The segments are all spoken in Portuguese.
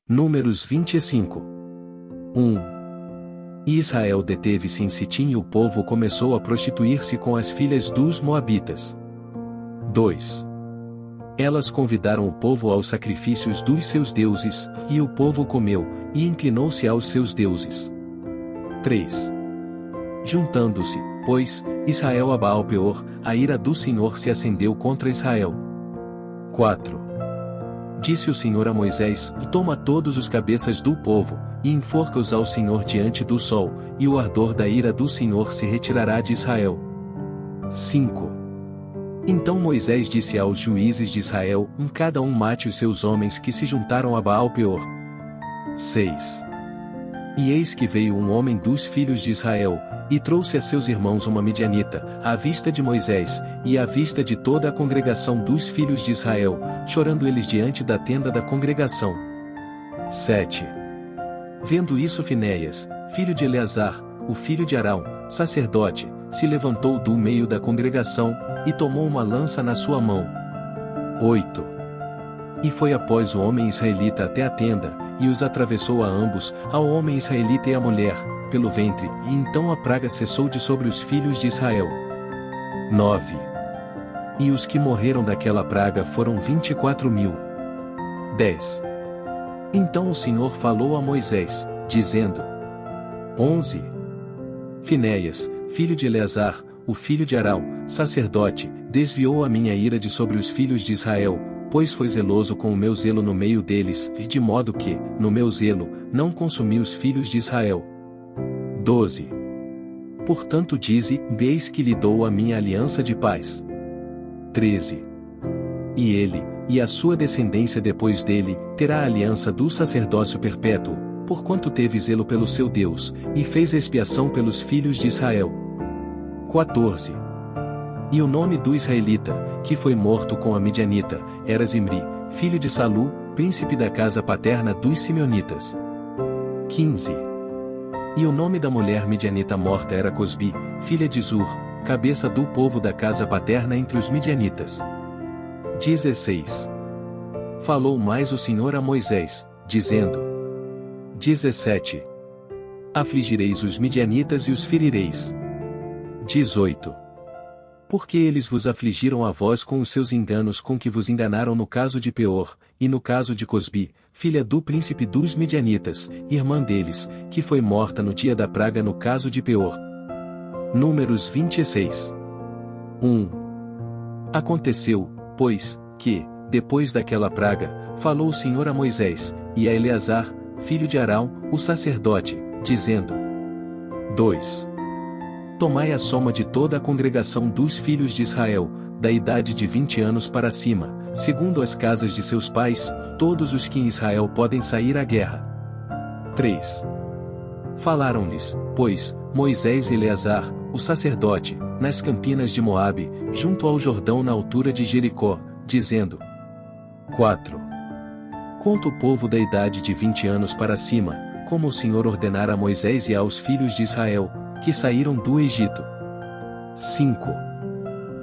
Números 25. 1. E Israel deteve-se em Sitim e o povo começou a prostituir-se com as filhas dos Moabitas. 2. Elas convidaram o povo aos sacrifícios dos seus deuses, e o povo comeu, e inclinou-se aos seus deuses. 3. Juntando-se, pois, Israel a Baal-Peor, a ira do Senhor se acendeu contra Israel. 4. Disse o Senhor a Moisés: Toma todos os cabeças do povo, e enforca-os ao Senhor diante do sol, e o ardor da ira do Senhor se retirará de Israel. 5. Então Moisés disse aos juízes de Israel: Cada um mate os seus homens que se juntaram a Baal-Peor. 6. E eis que veio um homem dos filhos de Israel, e trouxe a seus irmãos uma midianita, à vista de Moisés, e à vista de toda a congregação dos filhos de Israel, chorando eles diante da tenda da congregação. 7. Vendo isso Finéias, filho de Eleazar, o filho de Arão, sacerdote, se levantou do meio da congregação, e tomou uma lança na sua mão. 8. E foi após o homem israelita até a tenda, e os atravessou a ambos, ao homem israelita e à mulher, pelo ventre, e então a praga cessou de sobre os filhos de Israel. 9. E os que morreram daquela praga foram 24.000. 10. Então o Senhor falou a Moisés, dizendo: 11. Finéias, filho de Eleazar, o filho de Arão, sacerdote, desviou a minha ira de sobre os filhos de Israel, pois foi zeloso com o meu zelo no meio deles, e de modo que, no meu zelo, não consumi os filhos de Israel. 12. Portanto dize: Eis que lhe dou a minha aliança de paz. 13. E ele, e a sua descendência depois dele, terá a aliança do sacerdócio perpétuo, porquanto teve zelo pelo seu Deus, e fez expiação pelos filhos de Israel. 14. E o nome do israelita, que foi morto com a midianita, era Zimri, filho de Salu, príncipe da casa paterna dos Simeonitas. 15. E o nome da mulher midianita morta era Cosbi, filha de Zur, cabeça do povo da casa paterna entre os midianitas. 16. Falou mais o Senhor a Moisés, dizendo: 17. Afligireis os midianitas e os ferireis. 18. Porque eles vos afligiram a vós com os seus enganos com que vos enganaram no caso de Peor, e no caso de Cosbi, filha do príncipe dos midianitas, irmã deles, que foi morta no dia da praga no caso de Peor. Números 26. 1. Aconteceu, pois, que, depois daquela praga, falou o Senhor a Moisés, e a Eleazar, filho de Arão, o sacerdote, dizendo: 2. Tomai a soma de toda a congregação dos filhos de Israel, da idade de 20 anos para cima, segundo as casas de seus pais, todos os que em Israel podem sair à guerra. 3. Falaram-lhes, pois, Moisés e Eleazar, o sacerdote, nas campinas de Moabe, junto ao Jordão na altura de Jericó, dizendo: 4. Conta o povo da idade de 20 anos para cima, como o Senhor ordenara a Moisés e aos filhos de Israel, que saíram do Egito. 5.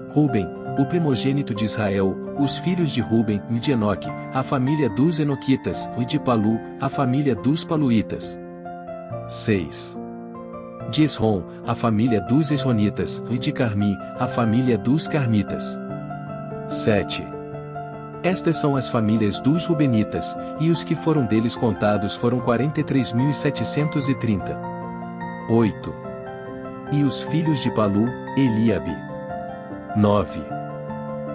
Ruben, o primogênito de Israel, os filhos de Ruben e de Enoque, a família dos Enoquitas, e de Palu, a família dos Paluítas. 6. De Esrom, a família dos Esronitas, e de Carmi, a família dos Carmitas. 7. Estas são as famílias dos Rubenitas, e os que foram deles contados foram 43.730. 8. E os filhos de Palu, Eliabe. 9.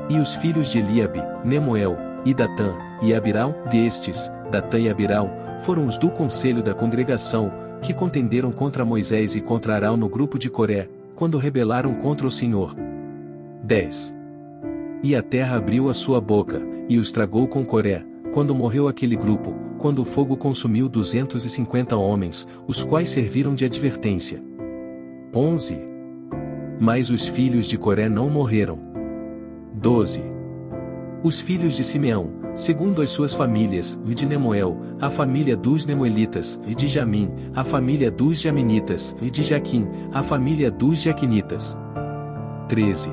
E os filhos de Eliabe, Nemuel, e Datã, e Abirão, destes, Datã e Abirão, foram os do conselho da congregação, que contenderam contra Moisés e contra Arão no grupo de Coré, quando rebelaram contra o Senhor. 10. E a terra abriu a sua boca, e os tragou com Coré, quando morreu aquele grupo, quando o fogo consumiu 250 homens, os quais serviram de advertência. 11. Mas os filhos de Coré não morreram. 12. Os filhos de Simeão, segundo as suas famílias, e de Nemuel, a família dos Nemuelitas, e de Jamim, a família dos Jaminitas, e de Jaquim, a família dos Jaquinitas. 13.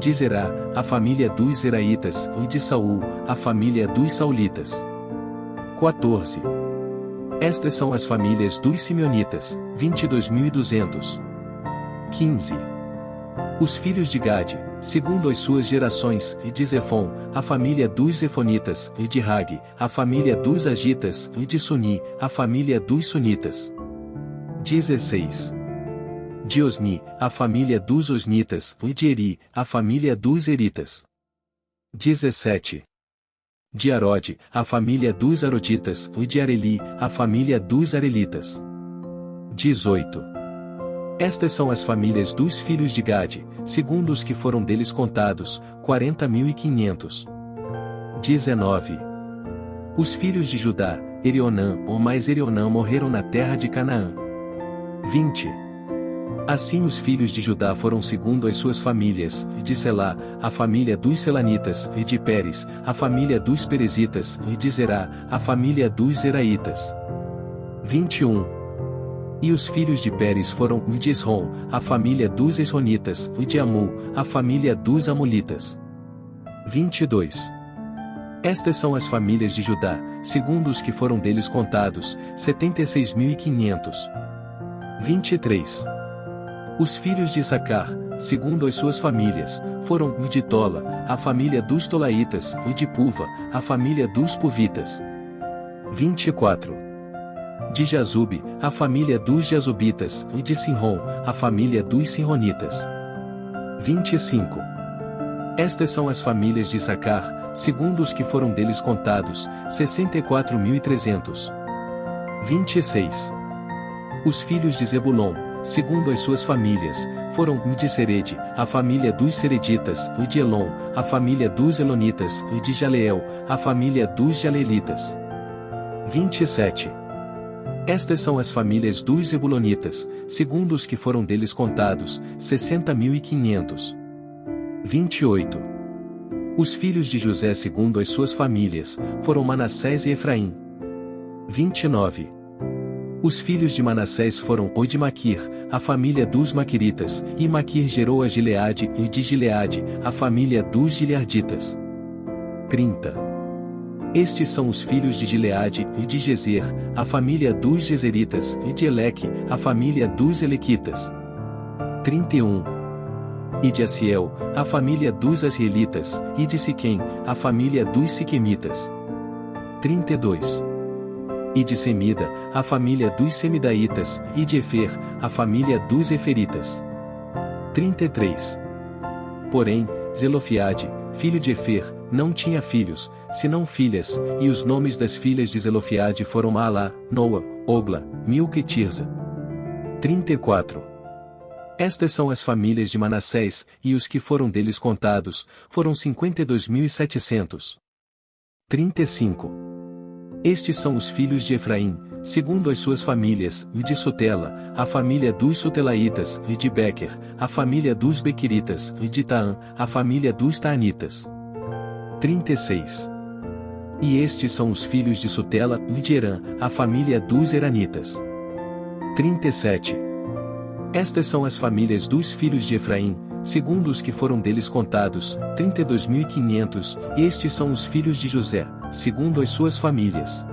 De Zerá, a família dos Zeraitas, e de Saul, a família dos Saulitas. 14. Estas são as famílias dos simeonitas, 22.200. 15. Os filhos de Gade, segundo as suas gerações, e de Zefon, a família dos Zefonitas, e de Rag, a família dos Agitas, e de Suni, a família dos Sunitas. 16. De Osni, a família dos Osnitas, e de Eri, a família dos Eritas. 17. De Arode, a família dos Aroditas, e de Areli, a família dos Arelitas. 18. Estas são as famílias dos filhos de Gade, segundo os que foram deles contados, 40.500. 19. Os filhos de Judá, Erionã ou mais Erionã morreram na terra de Canaã. 20. Assim os filhos de Judá foram segundo as suas famílias, e de Selá, a família dos Selanitas, e de Pérez, a família dos Perezitas, e de Zerá, a família dos Zeraitas. 21. E os filhos de Pérez foram de Esrom, a família dos Esronitas, e de Amul, a família dos Amulitas. 22. Estas são as famílias de Judá, segundo os que foram deles contados, 76.500. 23. Os filhos de Issacar, segundo as suas famílias, foram de Tola, a família dos Tolaitas, e de Puva, a família dos Puvitas. 24. De Jazube, a família dos Jazubitas, e de Sinrom, a família dos Sinronitas. 25. Estas são as famílias de Issacar, segundo os que foram deles contados, 64.300. 26. Os filhos de Zebulon, segundo as suas famílias, foram de Serede, a família dos Sereditas, e de Elon, a família dos Elonitas, e de Jaleel, a família dos Jaleelitas. 27. Estas são as famílias dos Zebulonitas, segundo os que foram deles contados, 60.500. 28. Os filhos de José segundo as suas famílias, foram Manassés e Efraim. 29. Os filhos de Manassés foram o de Maquir, a família dos Maquiritas, e Maquir gerou a Gileade, e de Gileade, a família dos Gileaditas. 30. Estes são os filhos de Gileade, e de Gezer, a família dos Gezeritas, e de Eleque, a família dos Elequitas. 31. E de Asiel, a família dos Asielitas, e de Siquém, a família dos Siquemitas. 32. E de Semida, a família dos Semidaitas, e de Efer, a família dos Eferitas. 33. Porém, Zelofiade, filho de Efer, não tinha filhos, senão filhas, e os nomes das filhas de Zelofiade foram Maalá, Noa, Ogla, Milca e Tirza. 34. Estas são as famílias de Manassés, e os que foram deles contados, foram 52.700. 35. Estes são os filhos de Efraim, segundo as suas famílias, e de Sutela, a família dos Sutelaitas, e de Bequer, a família dos Bequiritas, e de Taã, a família dos Taanitas. 36. E estes são os filhos de Sutela, e de Herã, a família dos Heranitas. 37. Estas são as famílias dos filhos de Efraim, segundo os que foram deles contados, 32.500, e estes são os filhos de José, segundo as suas famílias.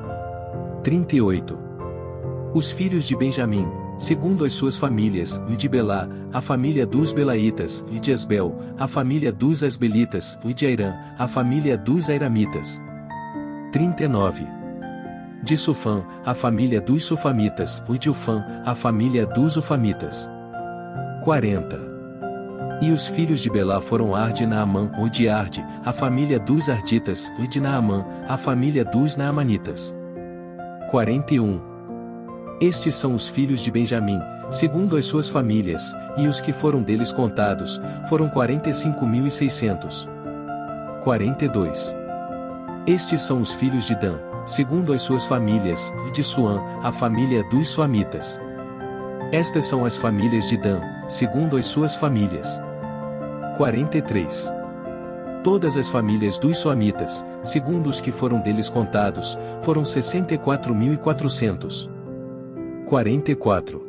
38. Os filhos de Benjamim, segundo as suas famílias, e de Belá, a família dos Belaitas, e de Asbel, a família dos Asbelitas, e de Airã, a família dos Airamitas. 39. De Sufã, a família dos Sufamitas, e de Ufã, a família dos Ufamitas. 40. E os filhos de Belá foram Arde e Naamã, ou de Arde, a família dos Arditas, e de Naamã, a família dos Naamanitas. 41. Estes são os filhos de Benjamim, segundo as suas famílias, e os que foram deles contados, foram 45.600. 42. Estes são os filhos de Dan, segundo as suas famílias, e de Suã, a família dos Suamitas. Estas são as famílias de Dan, segundo as suas famílias. 43. Todas as famílias dos Suamitas, segundo os que foram deles contados, foram 64.400. 44.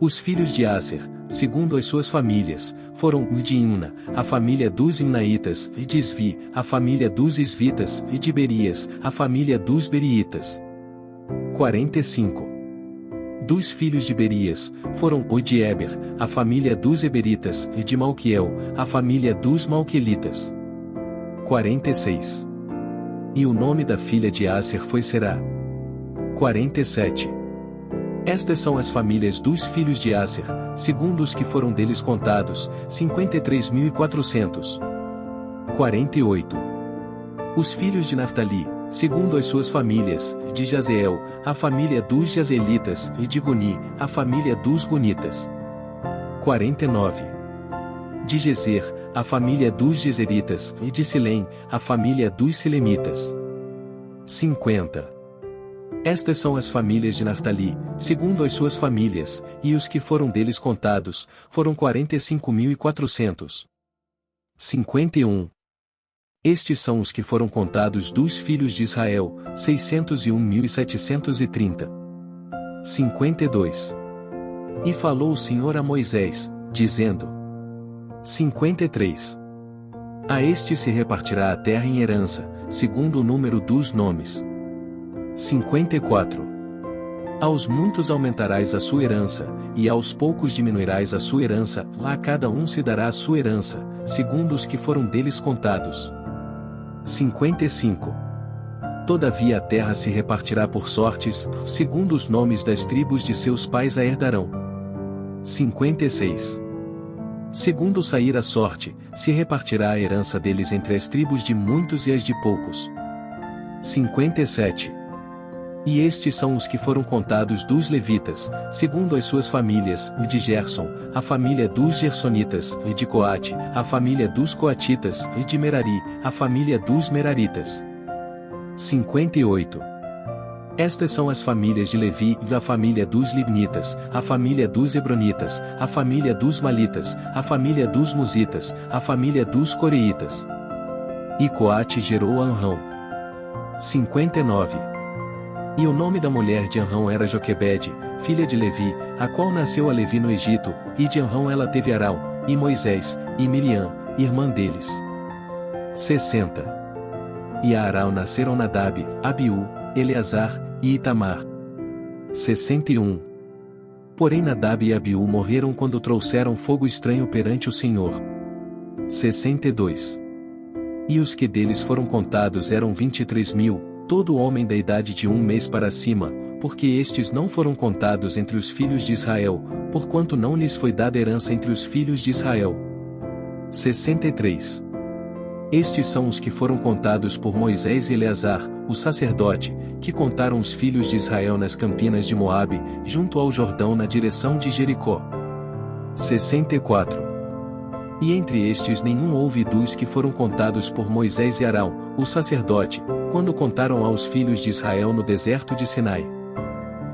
Os filhos de Aser, segundo as suas famílias, foram de Imna, a família dos Imnaitas, e de Isvi, a família dos Isvitas, e de Berias, a família dos Beriitas. 45. Dos filhos de Berias, foram o de Eber, a família dos Eberitas, e de Malquiel, a família dos Malquielitas. 46. E o nome da filha de Aser foi Será. 47. Estas são as famílias dos filhos de Aser, segundo os que foram deles contados, 53.400. 48. Os filhos de Naftali, segundo as suas famílias, de Jazeel, a família dos Jazelitas, e de Guni, a família dos Gunitas. 49. De Gezer, a família dos Gezeritas, e de Silém, a família dos Silemitas. 50. Estas são as famílias de Naftali, segundo as suas famílias, e os que foram deles contados, foram 45.400. 51. Estes são os que foram contados dos filhos de Israel, 601.730. 52. E falou o Senhor a Moisés, dizendo: 53. A este se repartirá a terra em herança, segundo o número dos nomes. 54. Aos muitos aumentarás a sua herança, e aos poucos diminuirás a sua herança, a cada um se dará a sua herança, segundo os que foram deles contados. 55. Todavia a terra se repartirá por sortes, segundo os nomes das tribos de seus pais a herdarão. 56. Segundo sair a sorte, se repartirá a herança deles entre as tribos de muitos e as de poucos. 57. E estes são os que foram contados dos levitas, segundo as suas famílias, de Gerson, a família dos Gersonitas, e de Coate, a família dos Coatitas, e de Merari, a família dos Meraritas. 58. Estas são as famílias de Levi, a família dos Libnitas, a família dos Hebronitas, a família dos Malitas, a família dos Musitas, a família dos Coreitas. E Coate gerou a Anrão. 59. E o nome da mulher de Anrão era Joquebede, filha de Levi, a qual nasceu a Levi no Egito, e de Anrão ela teve Arão, e Moisés, e Miriam, irmã deles. 60. E a Arão nasceram Nadab, Abiú, Eleazar, e Itamar. 61. Porém Nadab e Abiú morreram quando trouxeram fogo estranho perante o Senhor. 62. E os que deles foram contados eram 23.000, todo homem da idade de 1 mês para cima, porque estes não foram contados entre os filhos de Israel, porquanto não lhes foi dada herança entre os filhos de Israel. 63. Estes são os que foram contados por Moisés e Eleazar, o sacerdote, que contaram os filhos de Israel nas campinas de Moabe, junto ao Jordão na direção de Jericó. 64. E entre estes nenhum houve dos que foram contados por Moisés e Arão, o sacerdote, quando contaram aos filhos de Israel no deserto de Sinai.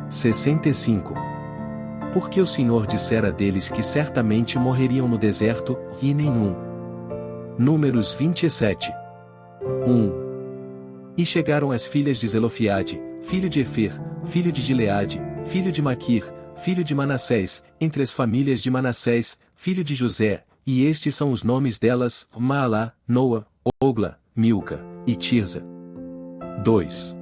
65. Porque o Senhor dissera deles que certamente morreriam no deserto, e nenhum. Números 27. 1. E chegaram as filhas de Zelofiade, filho de Efer, filho de Gileade, filho de Maquir, filho de Manassés, entre as famílias de Manassés, filho de José, e estes são os nomes delas: Maalá, Noa, Ogla, Milca, e Tirza. 2.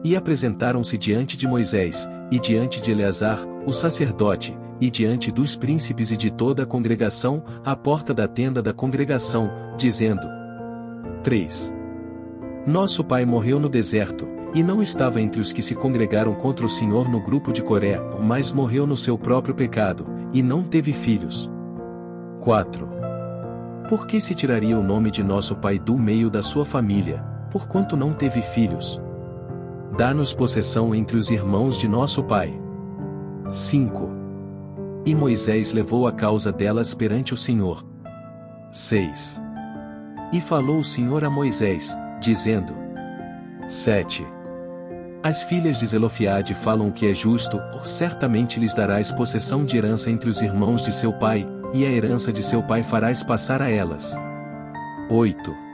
E apresentaram-se diante de Moisés, e diante de Eleazar, o sacerdote, e diante dos príncipes e de toda a congregação, à porta da tenda da congregação, dizendo: 3. Nosso pai morreu no deserto, e não estava entre os que se congregaram contra o Senhor no grupo de Coré, mas morreu no seu próprio pecado, e não teve filhos. 4. Por que se tiraria o nome de nosso pai do meio da sua família, porquanto não teve filhos? Dá-nos possessão entre os irmãos de nosso pai. 5. E Moisés levou a causa delas perante o Senhor. 6. E falou o Senhor a Moisés, dizendo: 7. As filhas de Zelofiade falam o que é justo, certamente lhes darás possessão de herança entre os irmãos de seu pai, e a herança de seu pai farás passar a elas. 8.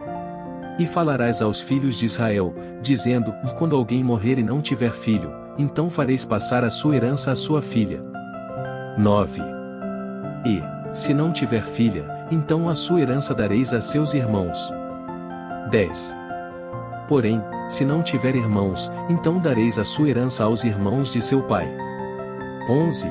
E falarás aos filhos de Israel, dizendo: quando alguém morrer e não tiver filho, então fareis passar a sua herança à sua filha. 9. E, se não tiver filha, então a sua herança dareis a seus irmãos. 10. Porém, se não tiver irmãos, então dareis a sua herança aos irmãos de seu pai. 11.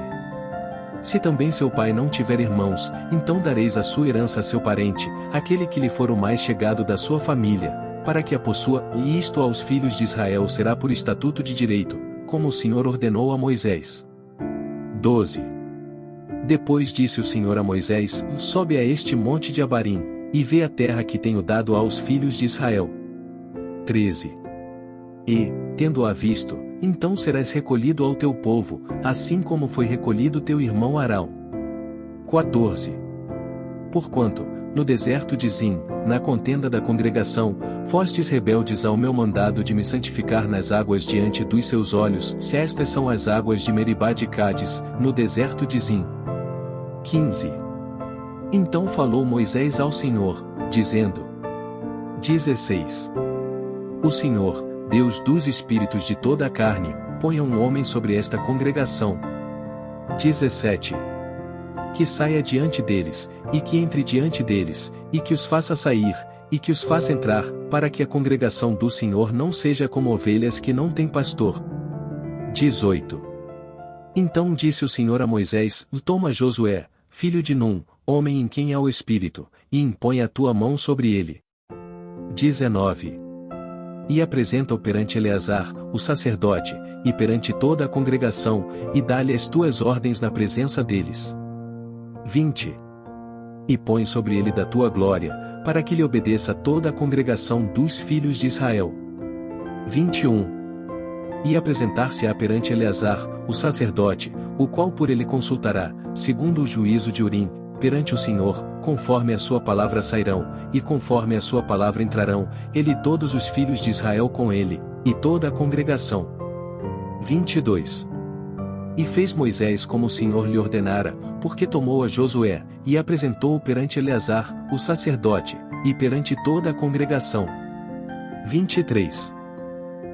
Se também seu pai não tiver irmãos, então dareis a sua herança a seu parente, aquele que lhe for o mais chegado da sua família, para que a possua, e isto aos filhos de Israel será por estatuto de direito, como o Senhor ordenou a Moisés. 12. Depois disse o Senhor a Moisés: Sobe a este monte de Abarim, e vê a terra que tenho dado aos filhos de Israel. 13. E, tendo-a visto, então serás recolhido ao teu povo, assim como foi recolhido teu irmão Arão. 14. Porquanto, no deserto de Zim, na contenda da congregação, fostes rebeldes ao meu mandado de me santificar nas águas diante dos seus olhos, se estas são as águas de Meribá de Cádiz, no deserto de Zim. 15. Então falou Moisés ao Senhor, dizendo: 16. O Senhor, Deus dos espíritos de toda a carne, ponha um homem sobre esta congregação. 17. Que saia diante deles, e que entre diante deles, e que os faça sair, e que os faça entrar, para que a congregação do Senhor não seja como ovelhas que não têm pastor. 18. Então disse o Senhor a Moisés: Toma Josué, filho de Num, homem em quem há o Espírito, e impõe a tua mão sobre ele. 19. E apresenta-o perante Eleazar, o sacerdote, e perante toda a congregação, e dá-lhe as tuas ordens na presença deles. 20. E põe sobre ele da tua glória, para que lhe obedeça toda a congregação dos filhos de Israel. 21. E apresentar-se-á perante Eleazar, o sacerdote, o qual por ele consultará, segundo o juízo de Urim, perante o Senhor, conforme a sua palavra sairão, e conforme a sua palavra entrarão, ele e todos os filhos de Israel com ele, e toda a congregação. 22. E fez Moisés como o Senhor lhe ordenara, porque tomou a Josué, e apresentou-o perante Eleazar, o sacerdote, e perante toda a congregação. 23.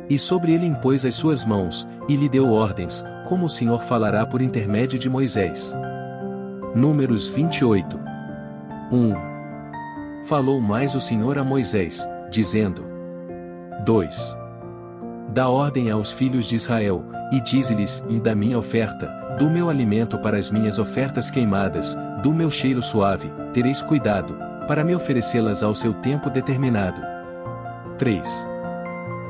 E sobre ele impôs as suas mãos, e lhe deu ordens, como o Senhor falará por intermédio de Moisés. Números 28. 1. Falou mais o Senhor a Moisés, dizendo: 2. Dá ordem aos filhos de Israel, e dize-lhes: E da minha oferta, do meu alimento para as minhas ofertas queimadas, do meu cheiro suave, tereis cuidado, para me oferecê-las ao seu tempo determinado. 3.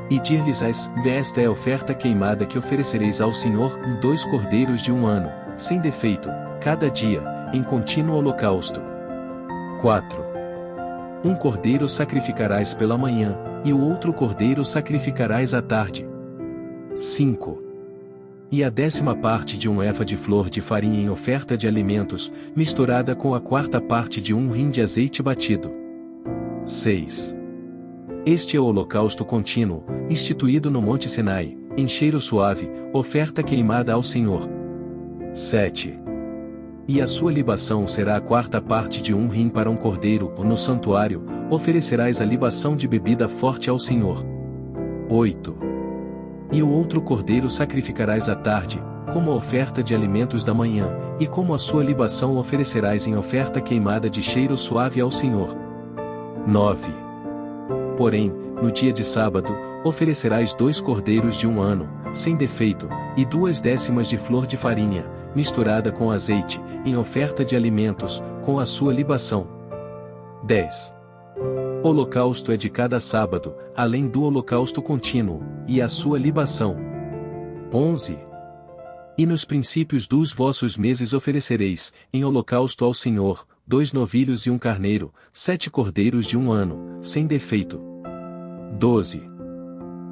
E dir-lhes-ás: Esta é a oferta queimada que oferecereis ao Senhor, 2 cordeiros de 1 ano, sem defeito, cada dia, em contínuo holocausto. 4. Um cordeiro sacrificarás pela manhã, e o outro cordeiro sacrificarás à tarde. 5. E a 10ª parte de 1 efa de flor de farinha em oferta de alimentos, misturada com a 4ª parte de 1 hin de azeite batido. 6. Este é o holocausto contínuo, instituído no Monte Sinai, em cheiro suave, oferta queimada ao Senhor. 7. E a sua libação será a 4ª parte de 1 hin para um cordeiro, no santuário, oferecerás a libação de bebida forte ao Senhor. 8. E o outro cordeiro sacrificarás à tarde, como a oferta de alimentos da manhã, e como a sua libação oferecerás em oferta queimada de cheiro suave ao Senhor. 9. Porém, no dia de sábado, oferecerás 2 cordeiros de 1 ano, sem defeito, e 2/10 de flor de farinha, misturada com azeite, em oferta de alimentos, com a sua libação. 10. Holocausto é de cada sábado, além do holocausto contínuo, e a sua libação. 11. E nos princípios dos vossos meses oferecereis, em holocausto ao Senhor, 2 novilhos e 1 carneiro, 7 cordeiros de 1 ano, sem defeito. 12.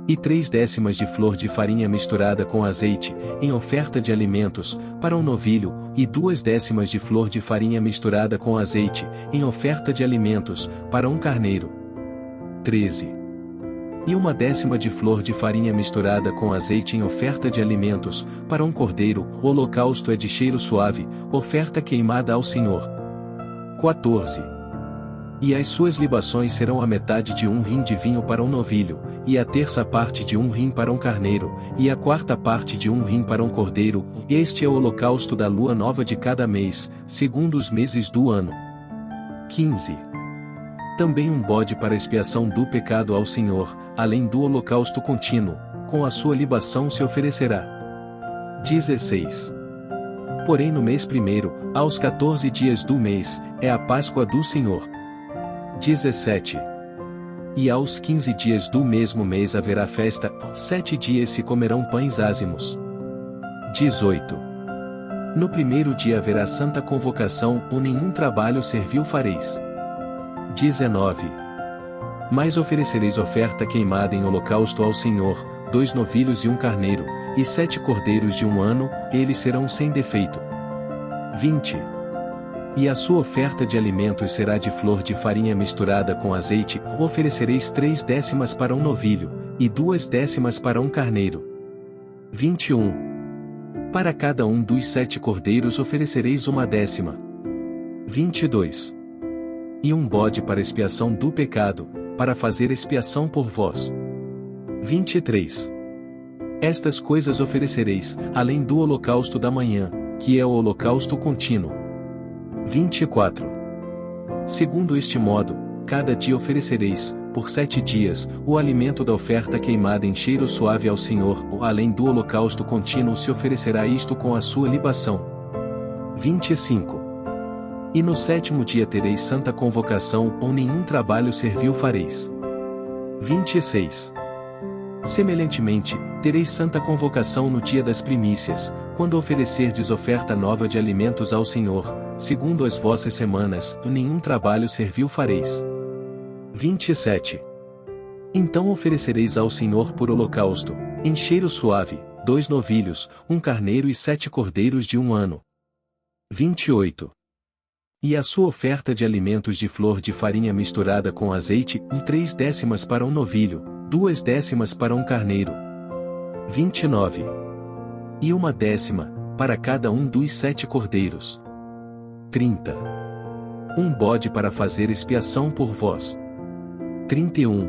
E 3/10 de flor de farinha misturada com azeite, em oferta de alimentos, para um novilho, e 2/10 de flor de farinha misturada com azeite, em oferta de alimentos, para um carneiro. 13. E 1/10 de flor de farinha misturada com azeite em oferta de alimentos, para um cordeiro, o holocausto é de cheiro suave, oferta queimada ao Senhor. 14. E as suas libações serão a metade de 1 hin de vinho para um novilho, e a terça parte de 1 rim para um carneiro, e a quarta parte de 1 rim para um cordeiro, este é o holocausto da lua nova de cada mês, segundo os meses do ano. 15. Também um bode para expiação do pecado ao Senhor, além do holocausto contínuo, com a sua libação se oferecerá. 16. Porém no mês primeiro, aos 14 dias do mês, é a Páscoa do Senhor. 17. E aos 15 dias do mesmo mês haverá festa, 7 dias se comerão pães ázimos. 18. No primeiro dia haverá santa convocação, ou nenhum trabalho servil fareis. 19. Mas oferecereis oferta queimada em holocausto ao Senhor, 2 novilhos e 1 carneiro, e 7 cordeiros de 1 ano, eles serão sem defeito. 20. E a sua oferta de alimentos será de flor de farinha misturada com azeite, oferecereis 3 décimas para um novilho, e 2 décimas para um carneiro. 21. Para cada um dos 7 cordeiros oferecereis 1 décima. 22. E um bode para expiação do pecado, para fazer expiação por vós. 23. Estas coisas oferecereis, além do holocausto da manhã, que é o holocausto contínuo. 24. Segundo este modo, cada dia oferecereis, por 7 dias, o alimento da oferta queimada em cheiro suave ao Senhor, além do holocausto contínuo se oferecerá isto com a sua libação. 25. E no 7º dia tereis santa convocação, ou nenhum trabalho servil fareis. 26. Semelhantemente, tereis santa convocação no dia das primícias, quando oferecerdes oferta nova de alimentos ao Senhor, segundo as vossas semanas, nenhum trabalho servil fareis. 27. Então oferecereis ao Senhor por holocausto, em cheiro suave, 2 novilhos, 1 carneiro e 7 cordeiros de 1 ano. 28. E a sua oferta de alimentos de flor de farinha misturada com azeite, 3 décimas para um novilho, 2 décimas para um carneiro. 29. E 1 décima, para cada um dos 7 cordeiros. 30. Um bode para fazer expiação por vós. 31.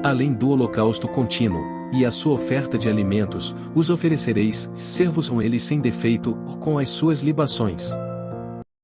Além do holocausto contínuo, e a sua oferta de alimentos, os oferecereis, servos são eles sem defeito, com as suas libações.